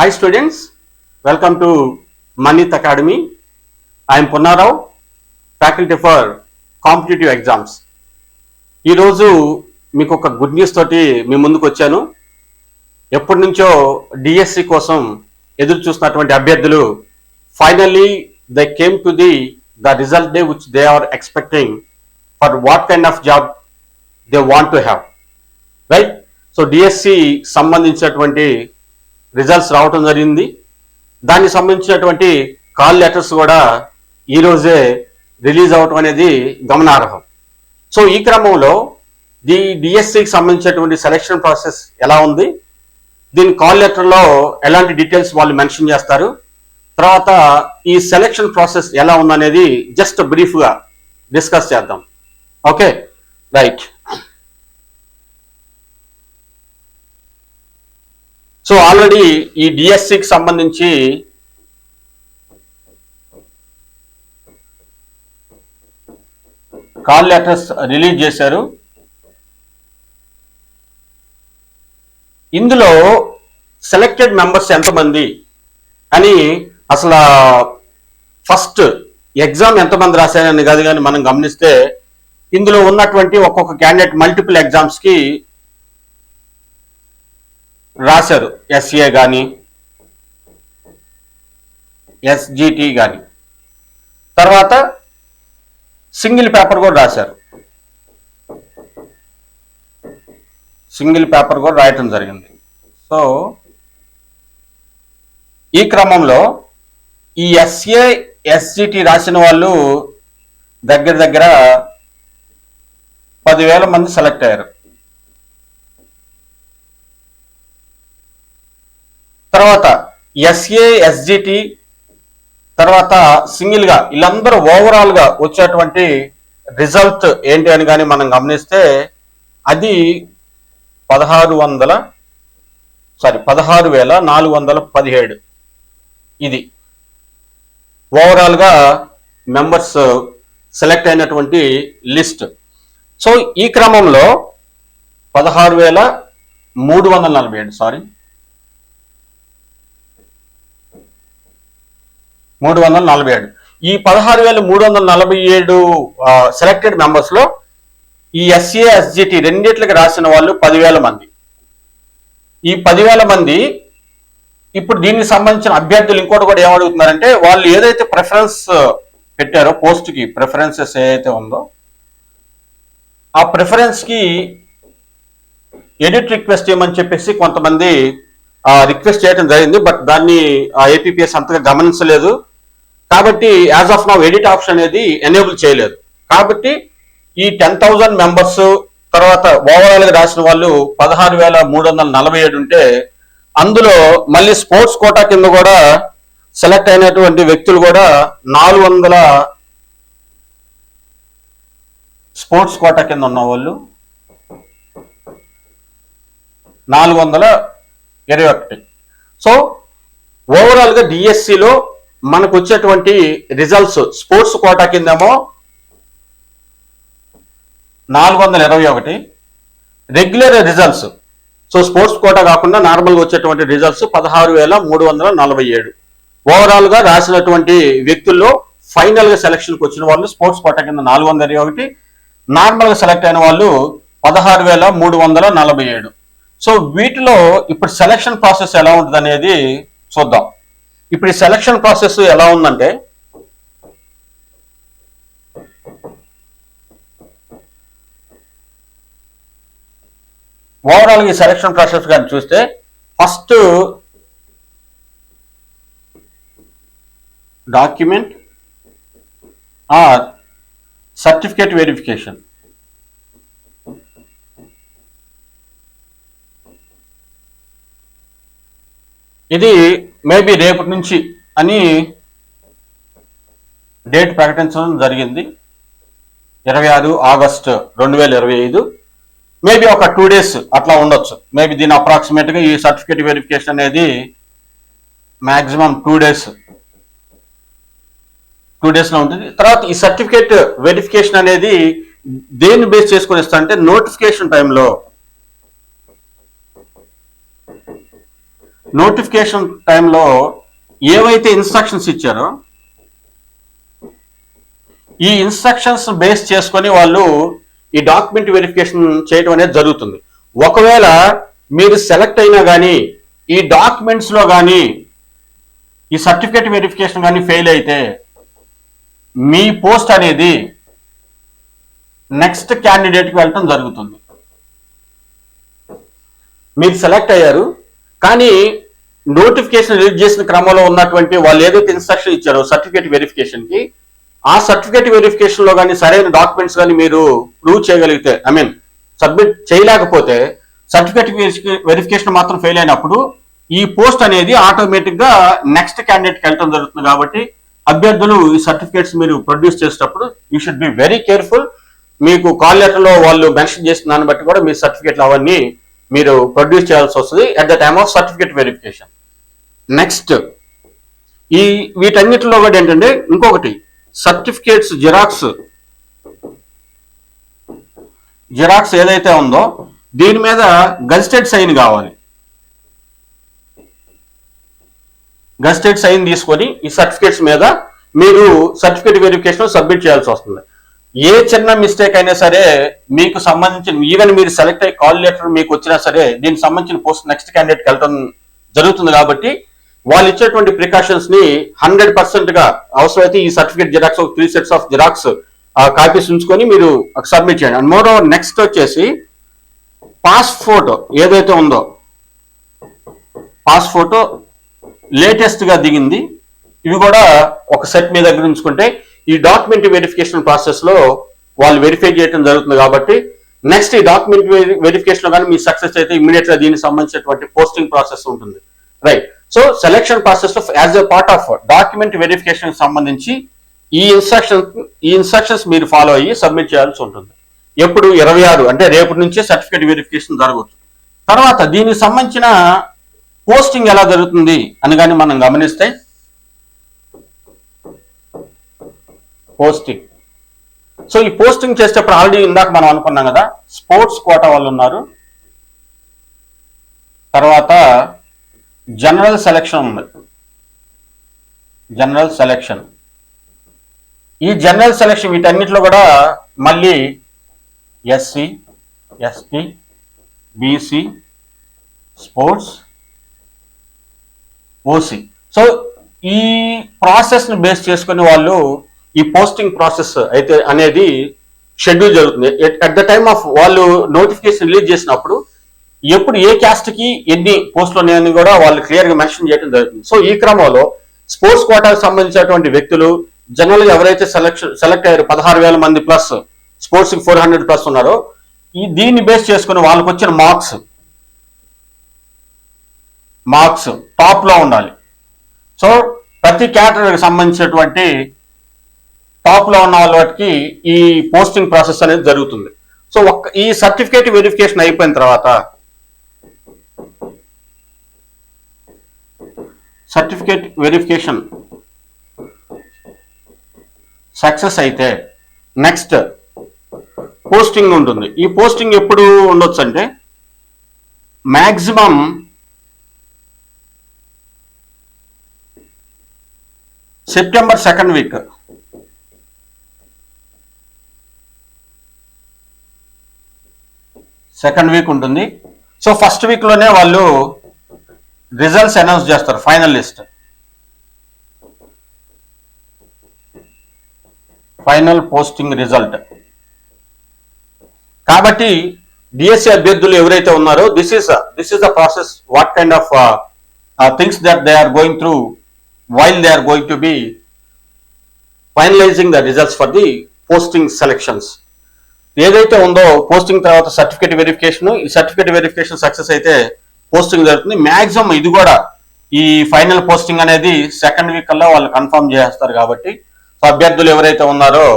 Hi students, welcome to Manith Academy. I am Punnarao, faculty for competitive exams. ఈ రోజు మీకు ఒక good news తోటి మీ ముందుకు వచ్చాను. ఎప్పటి నుంచో డిఎస్సి కోసం ఎదురు చూస్తున్నటువంటి అభ్యర్థులు finally they came to the result day which they are expecting for what kind of job they want to have, right? So DSC సంబంధించినటువంటి రిజల్ట్స్ రావటం జరిగింది. దానికి సంబంధించినటువంటి కాల్ లెటర్స్ కూడా ఈరోజే రిలీజ్ అవటం అనేది గమనార్హం. సో ఈ క్రమంలో డిఎస్సికి సంబంధించినటువంటి సెలక్షన్ ప్రాసెస్ ఎలా ఉంది, దీని కాల్ లెటర్లో ఎలాంటి డీటెయిల్స్ వాళ్ళు మెన్షన్ చేస్తారు, తర్వాత ఈ సెలక్షన్ ప్రాసెస్ ఎలా ఉందనేది జస్ట్ బ్రీఫ్గా డిస్కస్ చేద్దాం. Okay, right. సో ఆల్రెడీ ఈ డిఎస్సికి సంబంధించి కాల్ లెటర్స్ రిలీజ్ చేశారు. ఇందులో సెలెక్టెడ్ మెంబర్స్ ఎంతమంది అని అసలు ఫస్ట్ ఎగ్జామ్ ఎంతమంది రాశారని కాదు, కానీ మనం గమనిస్తే ఇందులో ఉన్నటువంటి ఒక్కొక్క క్యాండిడేట్ మల్టిపుల్ ఎగ్జామ్స్కి రాశారు. ఎస్ఏ కానీ ఎస్జిటి కానీ, తర్వాత సింగిల్ పేపర్ కూడా రాశారు. సింగిల్ పేపర్ కూడా రాయటం జరిగింది. సో ఈ క్రమంలో ఈ ఎస్ఏ ఎస్జిటి రాసిన వాళ్ళు దగ్గర దగ్గర 10,000 మంది సెలెక్ట్ అయ్యారు. తర్వాత ఎస్ఏ ఎస్జిటి తర్వాత సింగిల్ గా వీళ్ళందరూ ఓవరాల్ గా వచ్చేటువంటి రిజల్ట్ ఏంటి అని కానీ మనం గమనిస్తే అది 16,417 ఇది ఓవరాల్ గా మెంబర్స్ సెలెక్ట్ అయినటువంటి లిస్ట్. సో ఈ క్రమంలో 347 ఈ 16,347 సెలెక్టెడ్ మెంబర్స్ లో ఈ ఎస్ఏ ఎస్జిటి రెండిట్లకి రాసిన వాళ్ళు 10,000 మంది. ఈ 10,000 మంది ఇప్పుడు దీనికి సంబంధించిన అభ్యర్థులు ఇంకోటి కూడా ఏమడుగుతున్నారంటే, వాళ్ళు ఏదైతే ప్రిఫరెన్స్ పెట్టారో పోస్ట్ కి ప్రిఫరెన్సెస్ ఏదైతే ఉందో ఆ ప్రిఫరెన్స్ కి ఎడిట్ రిక్వెస్ట్ చేయమని చెప్పేసి కొంతమంది రిక్వెస్ట్ చేయడం జరిగింది. బట్ దాన్ని ఏపీపీఎస్ అంతగా గమనించలేదు. కాబట్టి as of now edit option అనేది ఎనేబుల్ చేయలేదు. కాబట్టి ఈ 10,000 మెంబర్స్ తర్వాత ఓవరాల్ గా రాసిన వాళ్ళు 16,347 ఉంటే అందులో మళ్ళీ స్పోర్ట్స్ కోటా కింద కూడా సెలెక్ట్ అయినటువంటి వ్యక్తులు కూడా 400 స్పోర్ట్స్ కోటా కింద ఉన్న వాళ్ళు 421. సో ఓవరాల్ గా డిఎస్సిలో మనకు వచ్చేటువంటి రిజల్ట్స్ స్పోర్ట్స్ కోటా కిందేమో 421, regular results so sports quota కాకుండా నార్మల్గా వచ్చేటువంటి రిజల్ట్స్ 16,347. ఓవరాల్ గా రాసినటువంటి వ్యక్తుల్లో ఫైనల్ గా సెలక్షన్కి వచ్చిన వాళ్ళు స్పోర్ట్స్ కోటా కింద 421, నార్మల్ గా సెలెక్ట్ అయిన వాళ్ళు 16,347. సో వీటిలో ఇప్పుడు సెలక్షన్ ప్రాసెస్ ఎలా ఉంటుంది అనేది చూద్దాం. ఇప్పుడు ఈ సెలక్షన్ ప్రాసెస్ ఎలా ఉందంటే, ఓవరాల్ ఈ సెలక్షన్ ప్రాసెస్ కానీ చూస్తే first document are certificate verification. ఇది మేబీ రేపటి నుంచి అని డేట్ ప్రకటించడం జరిగింది, 26 ఆగస్టు 2025. మేబీ ఒక 2 days అట్లా ఉండొచ్చు. మేబీ దీని అప్రాక్సిమేట్గా ఈ సర్టిఫికేట్ వెరిఫికేషన్ అనేది మ్యాక్సిమం 2 days లో ఉంటుంది. తర్వాత ఈ సర్టిఫికేట్ వెరిఫికేషన్ అనేది దేన్ని బేస్ చేసుకుని ఇస్తా అంటే, నోటిఫికేషన్ టైంలో నోటిఫికేషన్ టైంలో ఏవైతే ఇన్స్ట్రక్షన్స్ ఇచ్చారో ఈ ఇన్స్ట్రక్షన్స్ బేస్ చేసుకొని వాళ్ళు ఈ డాక్యుమెంట్ వెరిఫికేషన్ చేయడం అనేది జరుగుతుంది. ఒకవేళ మీరు సెలెక్ట్ అయినా కానీ ఈ డాక్యుమెంట్స్ లో కానీ ఈ సర్టిఫికేట్ వెరిఫికేషన్ కానీ ఫెయిల్ అయితే మీ పోస్ట్ అనేది నెక్స్ట్ క్యాండిడేట్కి వెళ్ళటం జరుగుతుంది. మీరు సెలెక్ట్ అయ్యారు కానీ నోటిఫికేషన్ రిలీజ్ చేసిన క్రమంలో ఉన్నటువంటి వాళ్ళు ఏదైతే ఇన్స్ట్రక్షన్ ఇచ్చారో సర్టిఫికేట్ వెరిఫికేషన్ కి, ఆ సర్టిఫికేట్ వెరిఫికేషన్ లో కానీ సరైన డాక్యుమెంట్స్ కానీ మీరు ప్రూవ్ చేయగలిగితే, సబ్మిట్ చేయలేకపోతే సర్టిఫికేట్ వెరిఫికేషన్ మాత్రం ఫెయిల్ అయినప్పుడు ఈ పోస్ట్ అనేది ఆటోమేటిక్ గా నెక్స్ట్ క్యాండిడేట్కి వెళ్ళటం జరుగుతుంది. కాబట్టి అభ్యర్థులు ఈ సర్టిఫికేట్స్ మీరు ప్రొడ్యూస్ చేసేటప్పుడు you should be very careful. మీకు కాల్ లెటర్ లో వాళ్ళు మెన్షన్ చేసిన దాన్ని బట్టి కూడా మీ సర్టిఫికేట్లు అవన్నీ మీరు ప్రొడ్యూస్ చేయాల్సి వస్తుంది at the time of certificate verification. Next ఈ వీటన్నిటిలో కూడా ఏంటంటే ఇంకొకటి, సర్టిఫికేట్స్ జిరాక్స్ ఏదైతే ఉందో దీని మీద గజిటెడ్ సైన్ కావాలి. గజిటెడ్ సైన్ తీసుకొని ఈ సర్టిఫికేట్స్ మీద మీరు సర్టిఫికేట్ వెరిఫికేషన్ సబ్మిట్ చేయాల్సి వస్తుంది. ఏ చిన్న మిస్టేక్ అయినా సరే మీకు సంబంధించిన, ఈవెన్ మీరు సెలెక్ట్ అయ్యి కాల్ లెటర్ మీకు వచ్చినా సరే దీనికి సంబంధించిన పోస్ట్ నెక్స్ట్ క్యాండిడేట్కి వెళ్ళడం జరుగుతుంది. కాబట్టి వాళ్ళు ఇచ్చేటువంటి ప్రికాషన్స్ ని 100% గా అవసరమైతే ఈ certificate xerox 3 sets of xerox copies ఉంచుకొని మీరు సబ్మిట్ చేయండి. అండ్ మోర్ ఓవర్ నెక్స్ట్ వచ్చేసి పాస్ ఫోటో ఏదైతే ఉందో, పాస్ ఫోటో లేటెస్ట్ గా దిగింది, ఇవి కూడా ఒక సెట్ మీ దగ్గర ఉంచుకుంటే ఈ డాక్యుమెంట్ వెరిఫికేషన్ ప్రాసెస్ లో వాళ్ళు వెరిఫై చేయడం జరుగుతుంది. కాబట్టి నెక్స్ట్ ఈ డాక్యుమెంట్ వెరిఫికేషన్ లో కానీ మీ సక్సెస్ అయితే ఇమీడియట్ గా దీనికి సంబంధించినటువంటి పోస్టింగ్ ప్రాసెస్ ఉంటుంది. రైట్. సో సెలెక్షన్ ప్రాసెస్ లో as a part of document verification సంబంధించి ఈ ఇన్స్ట్రక్షన్స్ మీరు ఫాలో అయ్యి సబ్మిట్ చేయాల్సి ఉంటుంది. ఎప్పుడు 26 అంటే రేపటి నుంచే సర్టిఫికేట్ వెరిఫికేషన్ జరగవచ్చు. తర్వాత దీనికి సంబంధించిన పోస్టింగ్ ఎలా జరుగుతుంది అని కానీ మనం గమనిస్తే, పోస్టింగ్, సో ఈ పోస్టింగ్ చేసేటప్పుడు ఆల్రెడీ ఇందాక మనం అనుకున్నాం కదా, స్పోర్ట్స్ కోటా వాళ్ళు ఉన్నారు, తర్వాత జనరల్ సెలక్షన్ ఉంది. జనరల్ సెలక్షన్, ఈ జనరల్ సెలక్షన్ వీటన్నిటిలో కూడా మళ్ళీ SC, ST, BC, sports, OC. So ఈ ప్రాసెస్ ని బేస్ చేసుకుని వాళ్ళు ఈ పోస్టింగ్ ప్రాసెస్ అయితే అనేది షెడ్యూల్ జరుగుతుంది. ఎట్ ద టైమ్ ఆఫ్ వాళ్ళు నోటిఫికేషన్ రిలీజ్ చేసినప్పుడు ఎప్పుడు ఏ క్యాస్ట్ కి ఎన్ని పోస్టులు ఉన్నాయని కూడా వాళ్ళు క్లియర్ గా మెన్షన్ చేయడం జరుగుతుంది. సో ఈ క్రమంలో స్పోర్ట్స్ కోటాకు సంబంధించినటువంటి వ్యక్తులు జనరల్ గా ఎవరైతే సెలెక్ట్ అయ్యారు 16,000 మంది ప్లస్, స్పోర్ట్స్ కి 400 ప్లస్ ఉన్నారో, దీన్ని బేస్ చేసుకుని వాళ్ళకి వచ్చిన మార్క్స్ టాప్ లో ఉండాలి. సో ప్రతి కేటగిరీకి సంబంధించినటువంటి టాప్ లో ఉన్న వాళ్ళకి ఈ పోస్టింగ్ ప్రాసెస్ అనేది జరుగుతుంది. సో ఈ సర్టిఫికేట్ వెరిఫికేషన్ అయిపోయిన తర్వాత, సర్టిఫికేట్ వెరిఫికేషన్ సక్సెస్ అయితే నెక్స్ట్ పోస్టింగ్ ఉంటుంది. ఈ పోస్టింగ్ ఎప్పుడు ఉండొచ్చు అంటే మాక్సిమం సెప్టెంబర్ 2nd వీక్, ఉంటుంది. సో ఫస్ట్ వీక్ లోనే వాళ్ళు రిజల్ట్స్ అనౌన్స్ చేస్తారు, final list, final posting result. కాబట్టి డిఎస్సి అభ్యర్థులు ఎవరైతే ఉన్నారో this is the process, what kind of things that they are going through while they are going to be finalizing the results for the posting selections. ఏదైతే ఉందో posting తర్వాత certificate verification, ఈ certificate verification success అయితే posting జరుగుతుంది. Maximum ఇది కూడా ఈ final posting అనేది 2nd వీక్ కల్లా వాళ్ళు కన్ఫర్మ్ చేస్తారు. కాబట్టి సో అభ్యర్థులు ఎవరైతే ఉన్నారో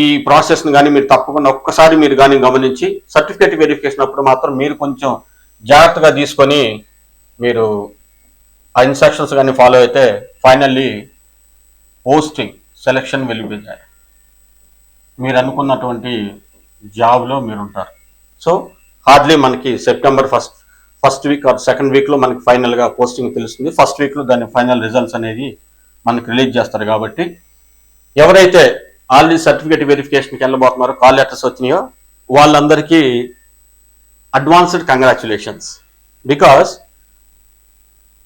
ఈ ప్రాసెస్ ని కానీ మీరు తప్పకుండా ఒక్కసారి మీరు కానీ గమనించి సర్టిఫికేట్ వెరిఫికేషన్ అప్పుడు మాత్రం మీరు కొంచెం జాగ్రత్తగా తీసుకొని మీరు ఆ ఇన్స్ట్రక్షన్స్ కానీ ఫాలో అయితే finally posting selection will be there. మీరు అనుకున్నటువంటి జాబ్లో మీరు ఉంటారు. సో హార్డ్లీ మనకి September first week or second వీక్లో మనకి ఫైనల్గా పోస్టింగ్ తెలుస్తుంది. ఫస్ట్ వీక్లో దాని ఫైనల్ రిజల్ట్స్ అనేది మనకి రిలీజ్ చేస్తారు. కాబట్టి ఎవరైతే ఆల్రెడీ సర్టిఫికేట్ వెరిఫికేషన్కి వెళ్ళబోతున్నారో, కాల్ లెటర్స్ వచ్చినాయో, వాళ్ళందరికీ అడ్వాన్స్డ్ కంగ్రాచులేషన్స్. బికాస్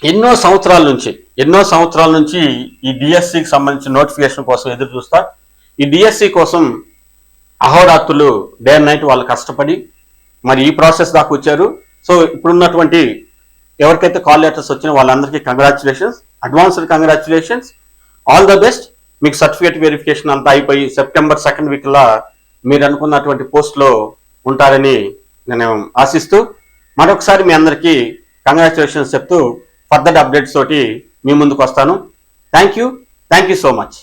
ఎన్నో సంవత్సరాల నుంచి ఈ డిఎస్సికి సంబంధించిన నోటిఫికేషన్ కోసం ఎదురు చూస్తా. ఈ డిఎస్సి కోసం అహోరాత్రులు డే అండ్ నైట్ వాళ్ళు కష్టపడి మరి ఈ ప్రాసెస్ దాకా వచ్చారు. సో ఇప్పుడున్నటువంటి ఎవరికైతే కాల్ లెటర్స్ వచ్చినా వాళ్ళందరికీ congratulations, advanced congratulations, all the best. మీకు సర్టిఫికేట్ వెరిఫికేషన్ అంతా అయిపోయి సెప్టెంబర్ సెకండ్ వీక్లా మీరు అనుకున్నటువంటి పోస్ట్లో ఉంటారని నేను ఆశిస్తూ మరొకసారి మీ అందరికీ కంగ్రాచులేషన్స్ చెప్తూ ఫర్దర్ అప్డేట్స్ తోటి మీ ముందుకు వస్తాను. Thank you so much.